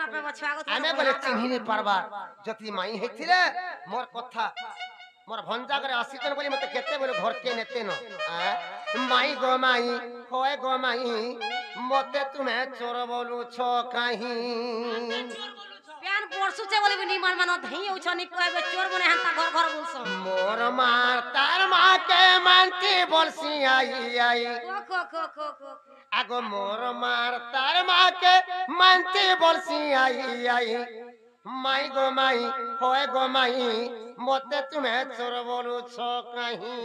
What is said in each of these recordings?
आमे बोले चिन्ही नहीं पारबा जति माई हेथिले मोर कथा मोर भंजा करे आसीतन बोली मते केते बोले घर के नेते न माई गो माई होए गो माई मते तुम्हें चोर बोलू छो काहे प्यान परसु से बोले नि मन मन धई हो छ नि कहबे चोर बने हंता घर घर बोलसो मोर मार तार मां के मानती बोलसी आई आई को आगो मोर मार तार मां के मानती बोलसी आई आई माई गो माई होए गो माई मते तुम्हें चोर बोलू छो काहे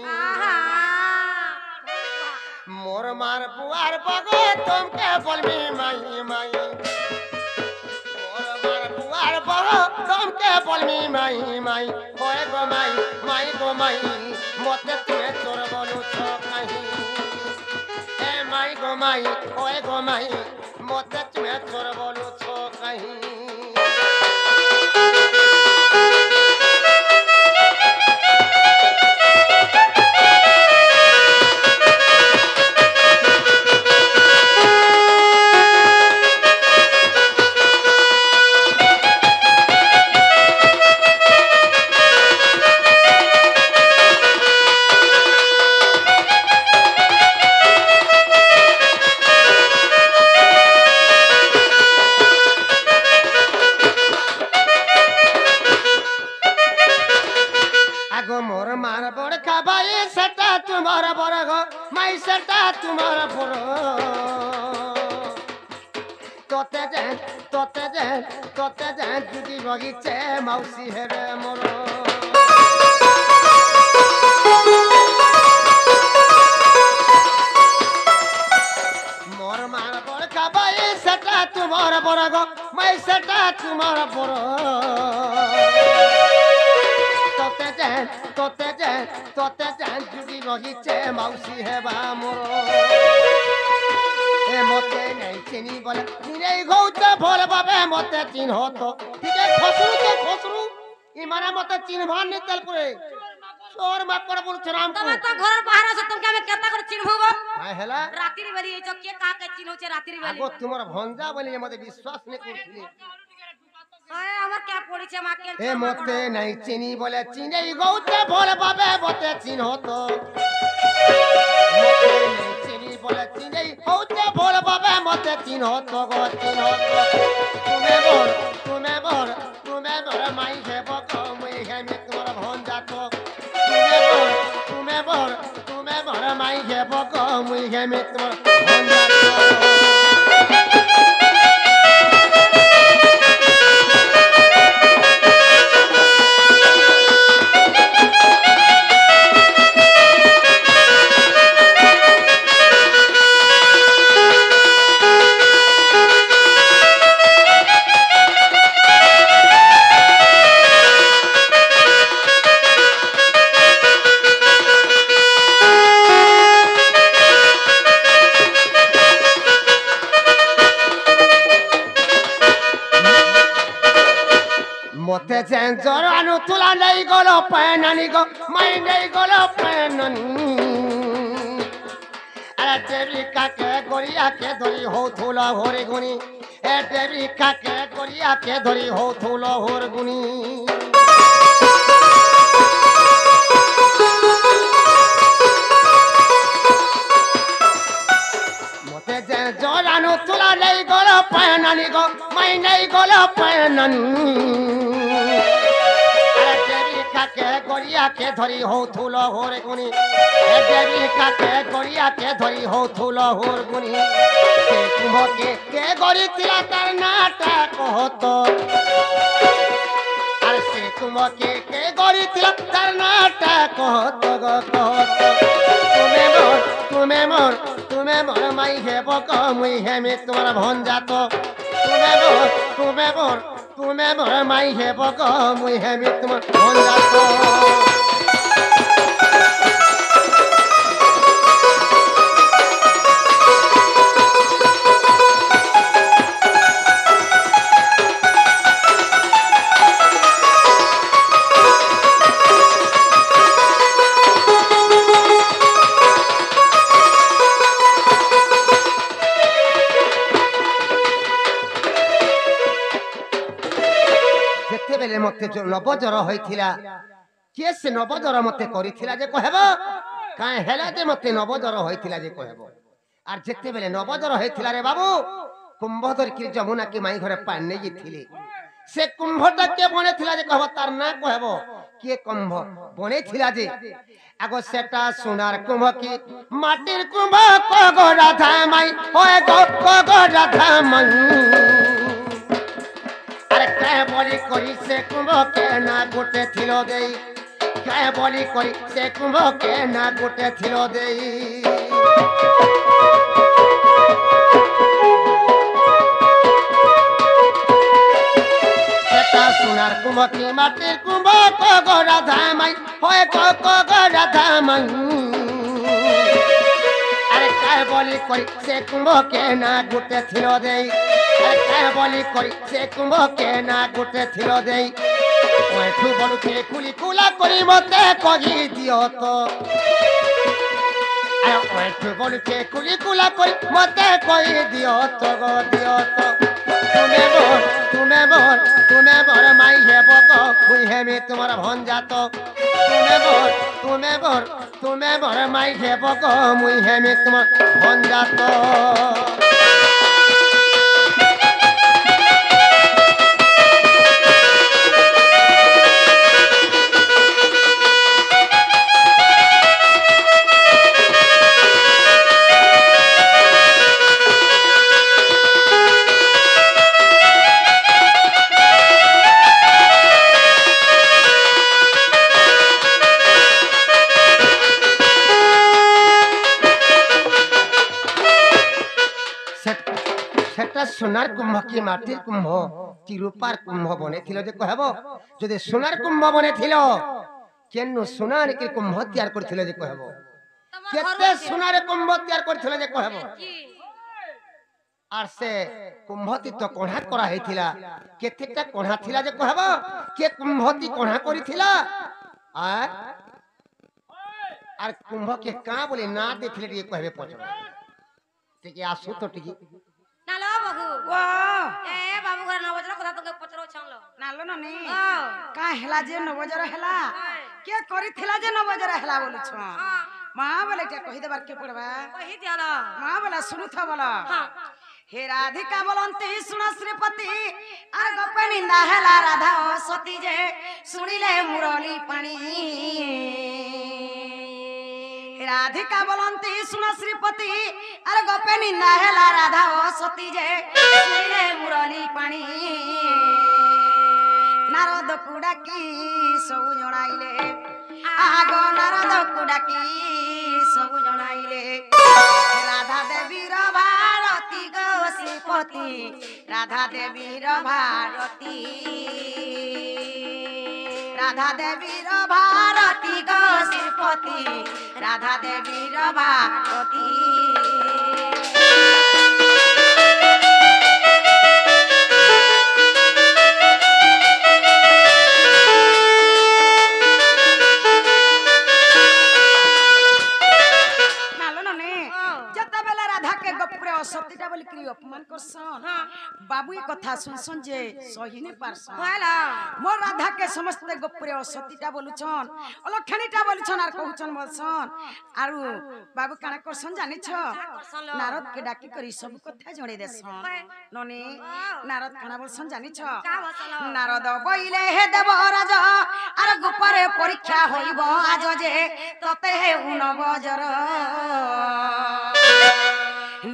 मोर मार बुआर बगो तुमके बोलबी माई माई मोर मार बुआर बगो तुमके बोलबी माई माई होए गो माई गो माई मते तुम्हें चोर बोलू छो काहे ए माई गो माई होए गो माई मते तुम्हें चोर बोलू छो काहे तुम्हारा पुरो तोते जान जुदी बगीचे मौसी है रे मोरो मोर मार बड़ खाबाई सेटा तुम्हारा बड़ गो मैं सेटा तुम्हारा पुरो तोते जान जुदी बगीचे मौसी है बा मोरो ए मते नहीं चिनी बोले निरे गौते भोले बाबे मते चिन्ह तो ठीक है खसरू इमाने मते चिन्हवान नहीं तेलपुरे चोर माकर बोल छराम तमे तो घर बाहर से तुम के में केता कर चिन्हबो मैं हेला रात्रि बेली ए के का के चिन्ह छे रात्रि बेली आगो तुमर भंजा बोली मते विश्वास नहीं करथली ओए हमर क्या पड़ी छे मा के ए मते नहीं चिनी बोले चिने गौते भोले बाबे मते चिन्ह तो मते नहीं चिनी बोले चिने गौते भोले बाबे मते चिन्ह तो गो चिन्ह तो तुम्हें बोल माई है बको मुई है में तुम्हारा भंजा तो तुम्हें बोल माई है बको मुई है में तुम्हारा भंजा तो मते सेंसर अनु तुला नहीं गलो पैननी गो मैं नहीं गलो पैननी अरे देवी का के गोरिया के धरी हो थुला होरे गुनी ए देवी का के गोरिया के धरी हो थुला होर गुनी मते सेंसर अनु तुला नहीं गलो पैननी गो मैं नहीं गलो पैननी के गोरिया के धरी हो थुलो होर गुनी ए देवी का के गोरिया के धरी हो थुलो होर गुनी के कुहो के गोरी तिला तर नाटक हो तो अरे से कुहो के गोरी तिला तर नाटक हो तो गो तुम्हें मोर माई है बको मुई है में तुम्हारा भंजा तो तुम्हें मोर माई है बको मुई है में तुम्हारा भंजा तो बेले मते नवजर होइथिला के से नवजर मते करिथिला जे कहब काहे हेला जे मते नवजर होइथिला जे कहब आर जेते बेले नवजर होइथिला रे बाबू कुंभधर की जमुना की माई घरे पानी नहीं थिले से कुंभटा के बने थिला जे कहब तार ना कहब के कुंभ बने थिला जे आगो सेटा सोनार कुंभ की माटिर कुंभ को राधा माई होए को राधा माई अरे कहे बोली करी से कुंभ के ना गोटे थिलो देई कहे बोली करी से कुंभ के ना गोटे थिलो देई सोनार कुंभ की माटिर कुंभ को राधा माई होए को राधा माई अरे कहे बोली करी से कुंभ के ना गोटे थिलो देई अरे कहे बोली करी से कुंभ के ना गोटे थिलो देई ओठू बड़ू के कुली कुला करी मते कही दियो तो अरे ओठू बड़ू के कुली कुला करी मते कही दियो तो तुम्हें बोर माई है बको हुई है में तुम्हारा भन जातो तुम्हें बोर माई है बको मुई है में तुम्हारा भन जातो सोनार कुंभ की माटिर कुंभ की रूपार कुंभ बने थिलो जे कहबो जदि सोनार कुंभ बने थिलो केनु सोनार के कुंभ तैयार करथिलो जे कहबो केते सोनार कुंभ तैयार करथिलो जे कहबो आर से कुंभती तो कोढ़ा करा हेथिला केतेटा कोढ़ा थिला जे कहबो के कुंभती कोढ़ा करिथिला आर कुंभ के का बोले ना देखले रे कहबे पचो ठीक आसु तो ठीक नालो बाबू वाह ए बाबू घर नवजर কথা তোকে পচরো ছানলো नालो ननी का हेला जे नवजर हेला के करिथिला जे नवजर हेला बोलु छ मां बोले के कहि देबार के पड़बा कहि दियालो मां बोला सुनु था बोला हे राधिका बोलंती सुन श्रीपति आर गप निंदा हेला राधा सती जे सुनिले मुरली पानी राधिका बोलंती सुन श्रीपति अरे गपे निंदा हेला राधा सती जे सुनिले मुरली पानी नारद कुड़ा की सब जणाइले आगो नारद कुड़ा की सब जणाइले राधा देवी रो भारती गो श्रीपति राधा देवी रो भारती राधा देवी रो भारती गो श्रीपति राधा देवी रो भारती सतीटा बोली करी अपमान करसन बाबू ये कथा सुनसन जे सही नहीं पारसन होला मोर राधा के समस्त गोप्रे सतीटा बोलुछन अलखणीटा बोलुछन आर कहउछन बोलसन आरु बाबू काना करसन जानि छ नारद के डाकी करी सब कथा जणे देसन ननी नारद काना बोलसन जानि छ नारद बइले हे देवराज आर गोपरे परीक्षा होइबो आज जे तते हे उन बजर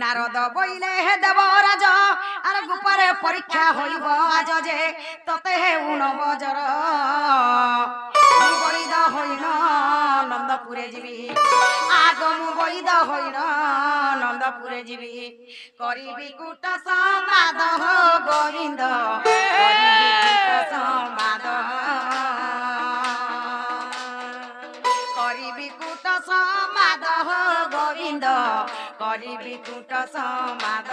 नारद बइले हे देवराज आर गोपरे परीक्षा होइबो आज जे तते हे उन बजर बइद होइना नंदपुरे जीवी आगम बइद होइना नंदपुरे जीवी करिबी कुट संवाद हो गोविंद करिबी कुट संवाद करिबी कुट संवाद हो गोविंद करिबी कुट संवाद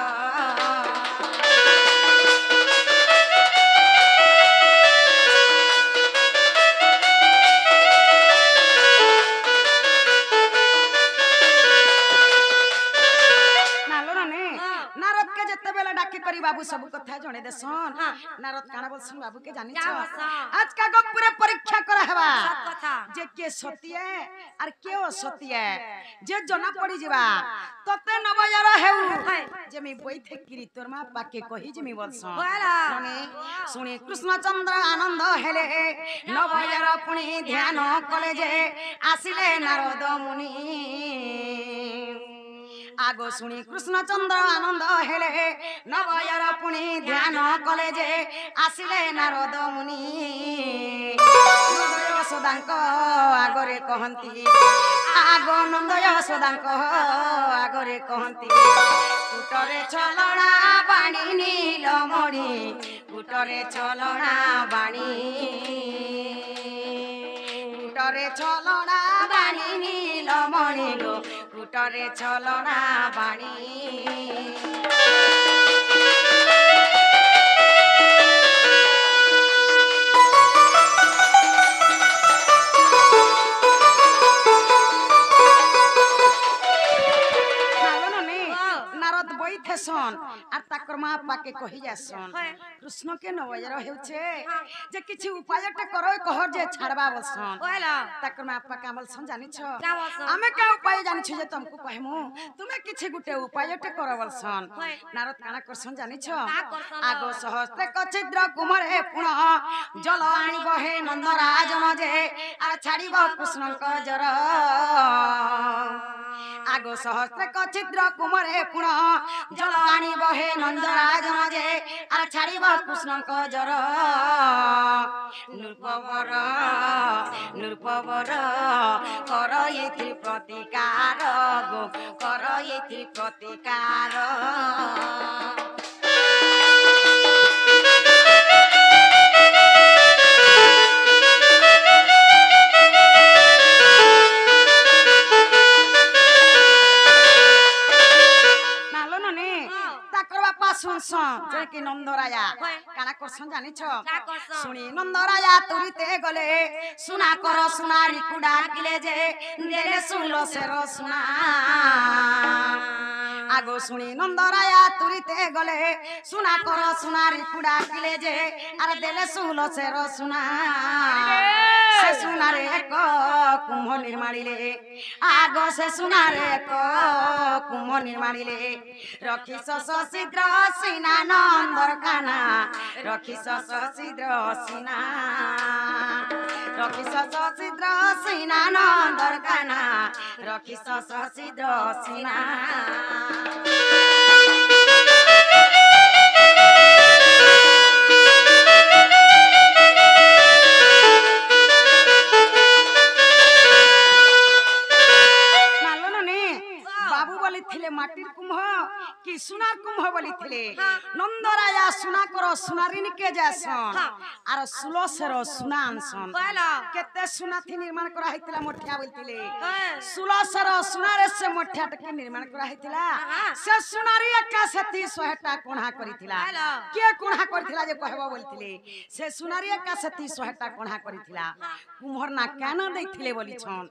नारद के जते बेला डाके करी बाबू सब कथा जणे देसन हाँ। नारद काना बोलसन बाबू के जानि क्या छ बोलसन? आज का गपुरे परीक्षा करा हेबा सब कथा जे के सत्य और के असत्य जे जना पड़ी जीवा तते नबजार हेउ हाय। जे मी बैठे किरी तोर मा पाके कहि जे मी बोलसन बोला। सुनी कृष्णचंद्र आनंद हेले नबजार पुणी ध्यान कले जे आसिले नारद मुनि आगो सुनी कृष्णचंद्र आनंद हेले नबजार पुणी ध्यान कले जे आसिले नारद मुनि नंद यशोदांक आगरे कहंती आगो नंद यशोदांक आगरे कहंती कुटरे छलना बाणी नीलमणि कुटरे छलना बाणी कुटरे छलना बाणी नीलमणि गो कुटरे छलना बाणी नारद बैठेसन आर ताकर माँ पाके कहि जासन कृष्ण के नवजार हेउछे जे किछि उपायटे करो कहर जे छाड़बा बसन बोला। ताकर माँ पाके बोलसन जानि छ क्या बोलसन? आमे का उपाय जानि छ जे तुमको कहमु तुमे किछि गुटे उपायटे करो बोलसन नारद काना करसन जानि छ करसन? आगो सहस्त्र कछिद्र कुमार हे पुनः जल आनिब हे नंदराजन जे आर छाड़िब कृष्णक जर आगो सहस्त्र कछिद्र कुमार हे पुनः जल आनिब हे नंदराजन जे आर छाड़िब कृष्णक जर नृपवर नृपवर कर एथि प्रतिकार गो कर एथि प्रतिकार जे कि नंदराया काना करसन जानि छ सुनी नंदराया तुरिते गले सुना कर सुनारी कुडा किले जे देले सुलो सेर सुना आगो सुनी नंदराया तुरिते गले सुना कर सुनारी कुडा किले जे अरे देले सुलो सेर सुना से सुनारे को कुंभ निर्माणिले आगो से सुनारे को कुंभ निर्माणिले रखिस शीघ्र सीना नंदर काना रखिस शीघ्र सीना रखिस शीघ्र सीना नंदर काना रखिस शीघ्र सीना माटिर कुंभ कि सुनार कुंभ बोली थिले नंदराया सुना करो सुनारिन के जैसन आर सुलसेर सुना आनसन केते सुना थी निर्माण करा हैतिला मोठिया बोलतिले सुलसेर सुनारे से मोठिया टके निर्माण करा हैतिला से सुनारी एका सेती 100टा कोणा करिथिला के कोणा करिथिला जे कहबो बोलतिले से सुनारी एका सेती 100टा कोणा करिथिला कुंभर ना केना दैथिले बोली छन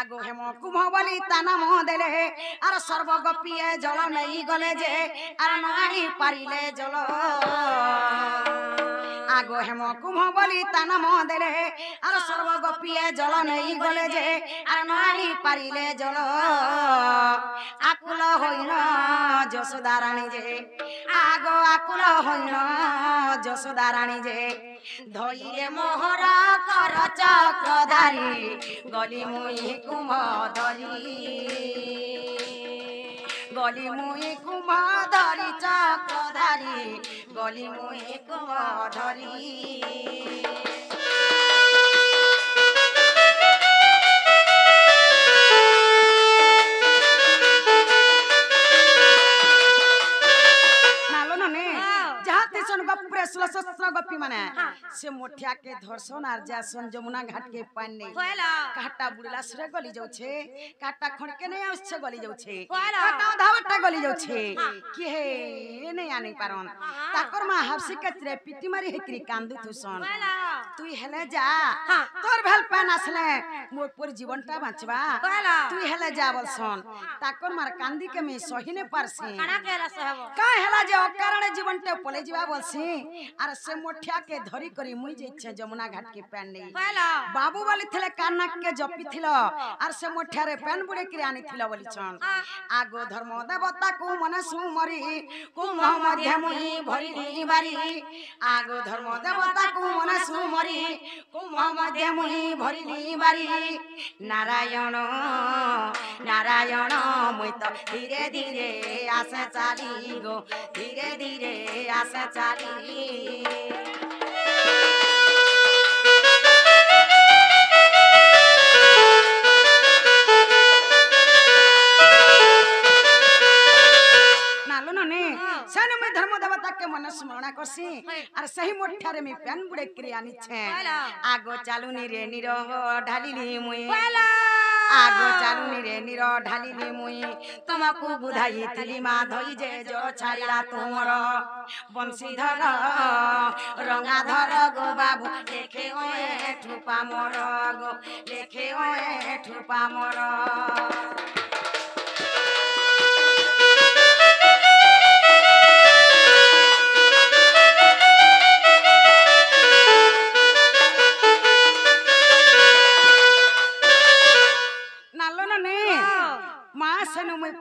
आगो हेम कुंभ बोली ताना मोह देले आर सर्व गपिए जल नहीं गले जे आर नाणी पारिले जल आगो हेम कुंभ बोली ताना मोह देले आर सर्व गपिए जल नहीं गले जे आर नाणी पारिले जल आकुल होइन यशोदा रानी जे आगो आकुल होइन यशोदा रानी जे धइले मोहर कर चक्रधारी गली मुई कुंभ धरी गली मुई कुंभ धरी चक्रधारी गली मुई कुंभ धरी गप्पी माने से मोठिया के धर्षण आर जासन जमुना घाट के पानी काटा बुड़ला सरे गली जाउ छे काटा खणके नै आवश्य गली जाउ छे काटा धावटा गली जाउ छे के हे नै आनी पारन ताकर मा हबसी के त्रे पिटी मारी हेकरी कांदु थुसन তুই হেলে যা হ্যাঁ। তোর ভাল প্যান আসলে মোর পর জীবনটা বাঁচবা কইলা তুই হেলে যা বলছন তাকর মার কান্দি কে আমি সহিনে পারছি কানা কেলা সহব কা হেলা যে অকারণে জীবনটা পলে যাবা বলছি আর সে মোঠিয়া কে ধরি করি মুই যাইছে যমুনা ঘাট কে প্যান নেই কইলা বাবু বলি থিলে কান্নাক কে জপি থিল আর সে মোঠিয়ারে প্যান বুড়ে করে আনি থিল বলিছন আগো ধর্ম দেবতা কু মনে সুমরি কুম্ভ মধ্যে মুই ভরিলি বাড়ি আগো ধর্ম দেবতা কু মনে সুমরি কুম্ভ মধ্যে মুই ভরিলি বাড়ি নারায়ণ নারায়ণ মুই তো ধীরে ধীরে আসে চালি গো ধীরে ধীরে আসে চালি नालो नने सेनु में धर्म देवता के मन स्मरण करसी और सही मोठारे में पेन बुड़े क्रियानी छे आगो चालुनी रे निरो ढालिली मुई आगो चालुनी रे निरो ढालिली मुई तुमको बुधाई थिली मा धई जे जो छाड़िला तुमर बंशीधर रंगाधर गो बाबू लेखे ओए ठुपा मोर गो लेखे ओए ठुपा मोर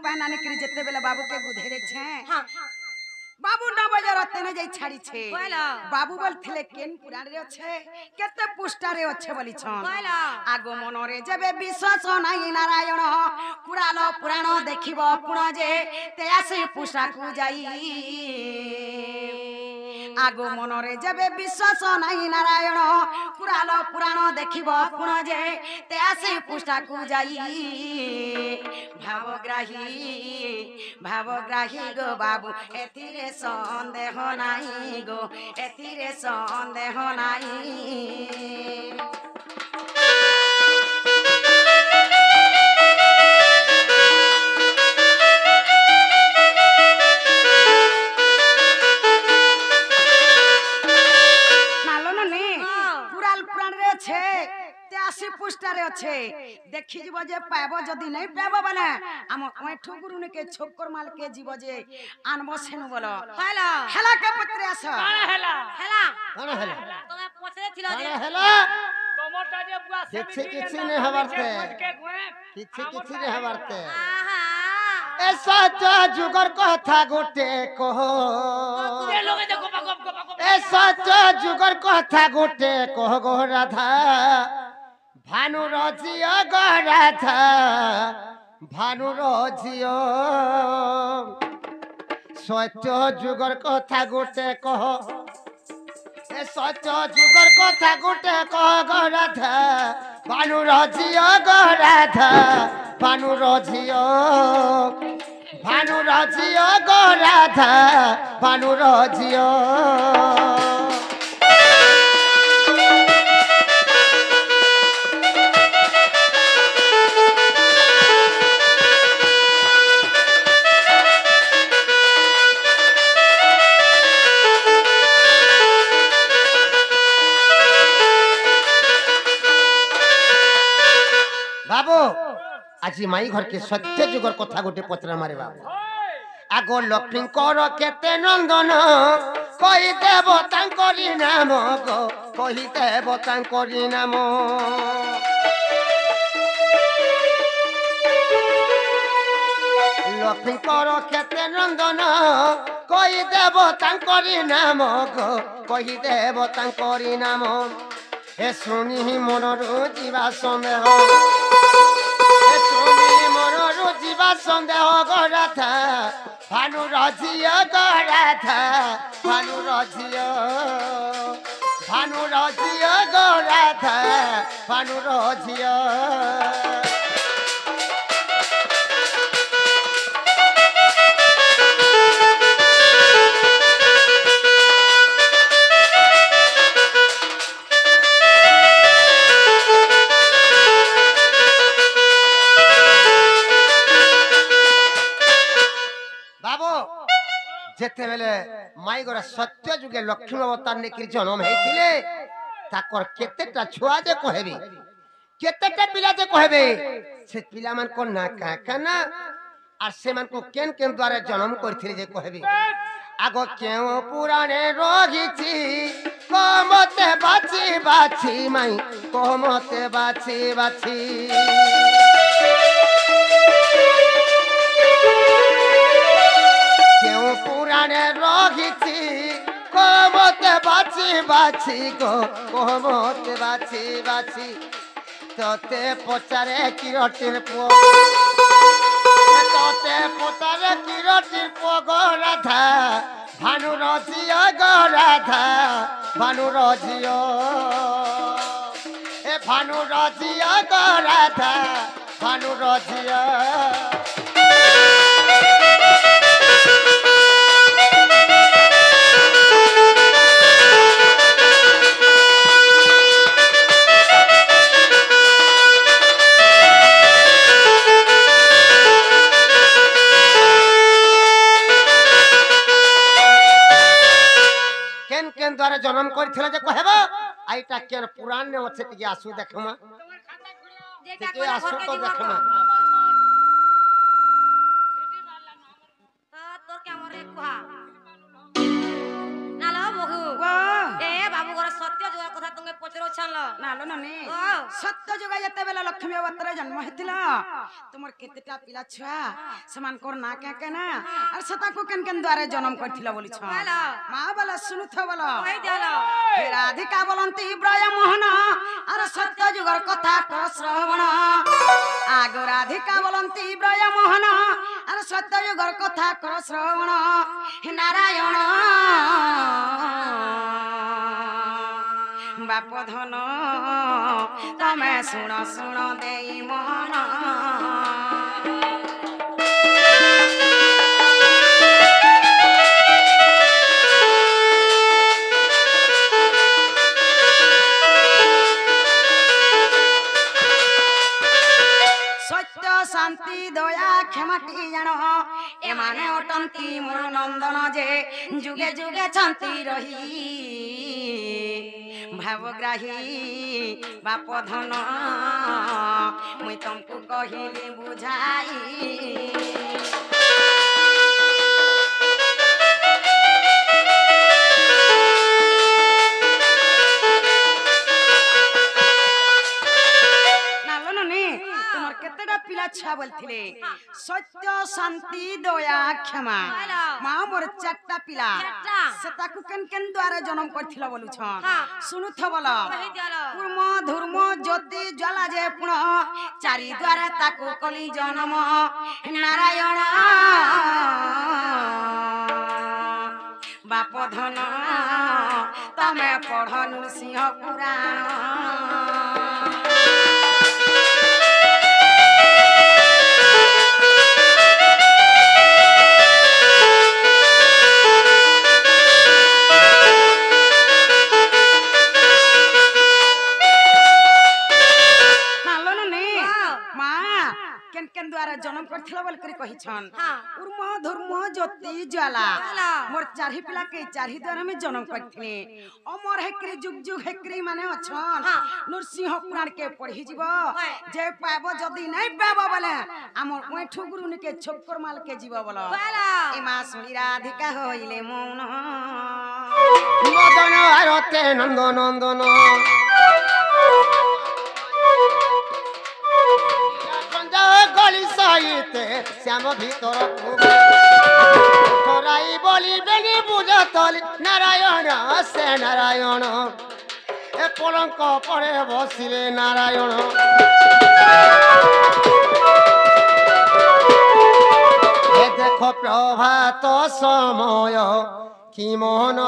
पानाने करी जते बेला बाबू के गुधेरे छे बाबू 9 बजे रात ने जाई छाड़ी छे बाबू बोल थिले केन पुराण रे छे केते पुष्टा रे छे बोली छन आगो मनरे जबे विश्वास नाही नारायण पुरानो पुराण देखिबो पुण जे ते आसे पुष्टा को जाई आगो मनरे जबे विश्वास नाही नारायण पुरानो पुराण देखिबो पुण जे ते आसे पुष्टा को जाई भावग्राही गो बाबू एथिरे संदेह नाही गो एथिरे संदेह नाही पुष्टारे अच्छे देखि जीव जे पाबो जदी नहीं पाबो बने हम ओठु गुरुने के छोकर माल के जीव जे आनबो सेनु बोलो हेला हेला के पत्रे आस काना हेला हेला काना हेला तमे पछरे थिलो जे काना हेला टमाटर जे बुआ से किछि ने हवरते किछि ने हवरते ए सच जुगर कथा गोटे कहो ए लोगे जे गोपा गोप ए सच जुगर कथा गोटे कहो गो राधा भानु रजिया गराधा भानु रजिया सत्य जुगर कथा गोटे कह ए सत्य जुगर कथा गोटे कह गराधा भानु रजिया गराधा भानु रजिया गराधा भानु रजिया बाबू आज माई घर के सत्य जुगर कथा गोटे पचरा मारे बाबू आगो लक्ष्मी कर केते नंदन कही देव तांकरी नाम गो कही देव तांकरी नाम लक्ष्मी कर केते नंदन कही देव तांकरी नाम गो कही देव तांकरी नाम ए सुनी मनरु जीवा सन्देह जीवा सन्देह गराधा भानु रजिया गराधा भानु रजिया गराधा भानु रजिया जेते बेले माई गोरा सत्य जुगे लक्ष्मी अवतार ने कि जन्म हेतिले ताकर केतेटा छुआ जे कहबे केतेटा पिला जे कहबे से पिला मन को ना का कना আর সেমানকো কেন কেন দ্বারা জন্ম করছিল যে কহবে আগো কেউ পুরাণে রহিছি কমতে বাছি বাছি মাই কমতে বাছি বাছি কেউ পুরাণে রহিছি কমতে বাছি বাছি গো কমতে বাছি বাছি তোতে পচারে কিরটির পো তোতে পোতারে কিরটির পগরাধা ভানু রজিয় গরাধা ভানু রজিয় এ ভানু রজিয় গরাধা ভানু রজিয় द्वारा जन्म करथिला जे कहबो आइटा केन पुराण ने अछि कि आसु देखमा जेटा के कोला आसु घर के तो दिमाग देखमा तोर के हमर एक कुहा नालो बहू ए बाबू घर सत्य जुगा कथा तुमे पचरो छानलो नालो ननी ओ सत्य जुगा जते बेला लक्ष्मी अवतार जन्म हेतिला तुमर केतेटा पिला छुआ समान कोर ना के केना और सता को केन केन द्वारा जन्म करथिला बोली छ बोलो मां बोला सुनुथ बोला कहि देलो हे राधिका बोलंती ब्रय मोहन और सत्य जुगर कथा कर श्रवण आगो राधिका बोलंती ब्रय मोहन और सत्य जुगर कथा कर श्रवण हे नारायण बाप धन तमे सुण सुण देई मन सत्य शांति दया क्षमाटी जान एमाने अटंती मोर नंदन जे जुगे जुगे शांति रही भावग्राही बाप धन मुई तुमको कहिली बुझाई पिला छा बोलथिले सत्य शांति दया क्षमा मां मोर चारटा पिला सताकु केन केन द्वारा जन्म करथिला बोलु छ सुनु थ बोला कुर्म धर्म ज्योति ज्वाला जे पुण चारि द्वारा ताकु कली जन्म नारायण बाप धन तमे पढ़ नृसिंह पुराण द्वारा जन्म करथिला बोल करी कहि छन उर्म धर्म ज्योति ज्वाला मोर चारि पिला के चारि द्वारा में जन्म करथिले अमर हेकरी जुग जुग हेकरी माने अछन नरसिंह पुराण के पढ़ी जीव जे पाबो जदी नै पाबो बोले हमर ओठु गुरु ने के छोकर माल के जीव बोलो ए मा सुनी राधिका होइले मौन मदन आरते नंद नंदन गली साइते श्याम भीतर थोराई बोली बेनी बुझतली नारायण से नारायण ए पलंक परे बसिले नारायण ए देखो प्रभात समय कि मोहन